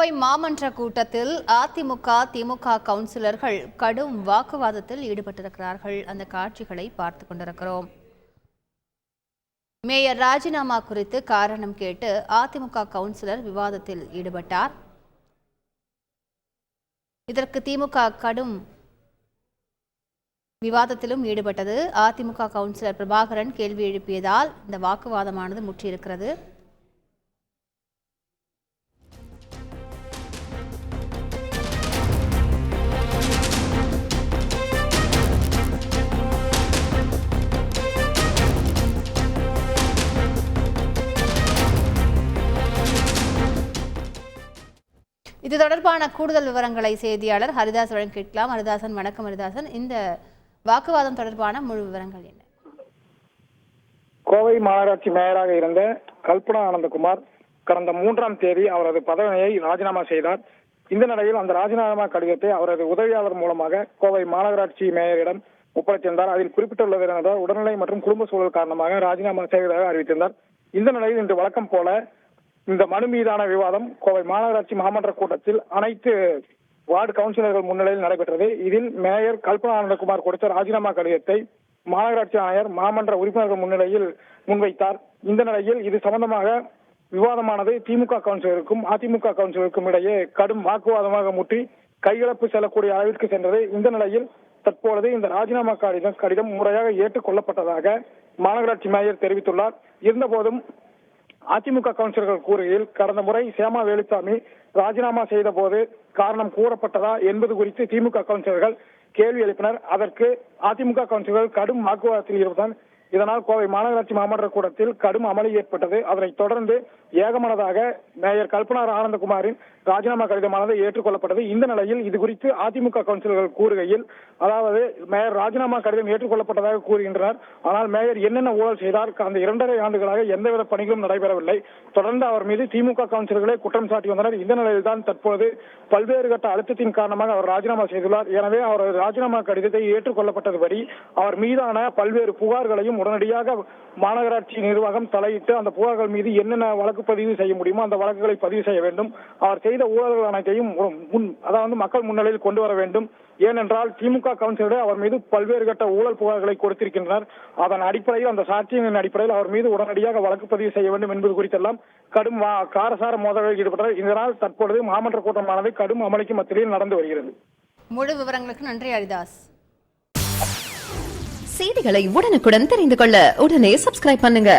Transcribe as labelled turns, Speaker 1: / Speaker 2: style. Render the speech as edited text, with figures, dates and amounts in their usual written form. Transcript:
Speaker 1: கோவை மாமன்ற கூட்டத்தில் அதிமுக திமுக கவுன்சிலர்கள் கடும் வாக்குவாதத்தில் ஈடுபட்டிருக்கிறார்கள். அந்த காட்சிகளை பார்த்துக் கொண்டிருக்கிறோம். மேயர் ராஜினாமா குறித்து காரணம் கேட்டு அதிமுக கவுன்சிலர் விவாதத்தில் ஈடுபட்டார். இதற்கு திமுக கடும் விவாதத்திலும் ஈடுபட்டது. அதிமுக கவுன்சிலர் பிரபாகரன் கேள்வி எழுப்பியதால் இந்த வாக்குவாதமானது முற்றியிருக்கிறது. இது தொடர்பான கூடுதல் விவரங்களை செய்தியாளர் ஹரிதாஸ் கேட்கலாம். ஹரிதாசன், வணக்கம். ஹரிதாசன், இந்த வாக்குவாதம் தொடர்பான முழு விவரங்கள் என்ன?
Speaker 2: கோவை மாநகராட்சி மேயராக இருந்த கல்பனா ஆனந்தகுமார் கடந்த 3ஆம் தேதி அவரது பதவியை ராஜினாமா செய்தார். இந்த நிலையில் அந்த ராஜினாமா கடிதத்தை அவரது உதவியாளர் மூலமாக கோவை மாநகராட்சி மேயரிடம் ஒப்படைத்திருந்தார். அதில் குறிப்பிட்டுள்ளது என்றால் உடல்நிலை மற்றும் குடும்ப சூழல் காரணமாக ராஜினாமா செய்வதாக அறிவித்திருந்தார். இந்த நிலையில் இன்று வழக்கம் போல இந்த மனு மீதான விவாதம் கோவை மாநகராட்சி மாமன்ற கூட்டத்தில் அனைத்து வார்டு கவுன்சிலர்கள் முன்னிலையில் நடைபெற்றது. இதில் மேயர் கல்பனா ஆனந்தகுமார் கொடுத்த ராஜினாமா கடிதத்தை மாநகராட்சி ஆணையர் மாமன்ற உறுப்பினர்கள் முன்னிலையில் முன்வைத்தார். இந்த நிலையில் இது சம்பந்தமாக விவாதமானது திமுக கவுன்சிலருக்கும் அதிமுக கவுன்சிலருக்கும் இடையே கடும் வாக்குவாதமாக முற்றி கைகலப்பு செல்லக்கூடிய அளவிற்கு சென்றது. இந்த நிலையில் தற்பொழுது இந்த ராஜினாமா கடிதம் முறையாக ஏற்றுக் கொள்ளப்பட்டதாக மாநகராட்சி மேயர் தெரிவித்துள்ளார். இருந்தபோதும் அதிமுக கவுன்சிலர்கள் கூறுகையில் கடந்த முறை சேமா வேலுசாமி ராஜினாமா செய்த போது காரணம் கூறப்பட்டதா என்பது குறித்து திமுக கவுன்சிலர்கள் கேள்வி எழுப்பினர். அதற்கு அதிமுக கவுன்சிலர்கள் கடும் வாக்குவாதத்தில் இருந்தனர். இதனால் கோவை மாநகராட்சி மாமன்ற கூட்டத்தில் கடும் அமளி ஏற்பட்டது. அதனைத் தொடர்ந்து ஏகமனதாக மேயர் கல்பனா ஆனந்தகுமாரின் ராஜினாமா கடிதமானது ஏற்றுக்கொள்ளப்பட்டது. இந்த நிலையில் இது குறித்து அதிமுக கவுன்சிலர்கள் கூறுகையில், அதாவது மேயர் ராஜினாமா கடிதம் ஏற்றுக்கொள்ளப்பட்டதாக கூறுகின்றனர். ஆனால் மேயர் என்னென்ன ஊழல் செய்தார், அந்த 2.5 ஆண்டுகளாக எந்தவித பணிகளும் நடைபெறவில்லை. தொடர்ந்து அவர் மீது திமுக கவுன்சிலர்களே குற்றம் சாட்டி வந்தனர். இந்த நிலையில் தான் தற்போது பல்வேறு கட்ட அழுத்தத்தின் காரணமாக அவர் ராஜினாமா செய்துள்ளார். எனவே அவரது ராஜினாமா கடிதத்தை ஏற்றுக்கொள்ளப்பட்டதுபடி அவர் மீதான பல்வேறு புகார்களையும் உடனடியாக மாநகராட்சி நிர்வாகம் தலையிட்டு அந்த புகார்கள் மீது என்னென்ன வழக்கு பதிவு செய்ய முடியுமோ அந்த வழக்குகளை பதிவு செய்ய வேண்டும். அவர் செய்த ஊழல்கள் அனைத்தையும் மக்கள் முன்னிலையில் கொண்டு வர வேண்டும். ஏனென்றால் திமுக கவுன்சிலர்கள் அவர் மீது பல்வேறு கட்ட ஊழல் புகார்களை கொடுத்திருக்கின்றனர். அதன் அடிப்படையில் அந்த சாட்சியங்களின் அடிப்படையில் அவர் மீது உடனடியாக வழக்கு பதிவு செய்ய வேண்டும் என்பது குறித்தெல்லாம் கடும் காரசார மோதல்களில் ஈடுபட்டார். இதனால் தற்பொழுது மாமன்ற கூட்டமானது கடும் அமளிக்கு மத்தியில் நடந்து வருகிறது.
Speaker 1: முழு விவரங்களுக்கு நன்றி ஹரிதாஸ்.
Speaker 3: செய்திகளை உடனுக்குடன் தெரிந்து கொள்ள உடனே சப்ஸ்கிரைப் பண்ணுங்க.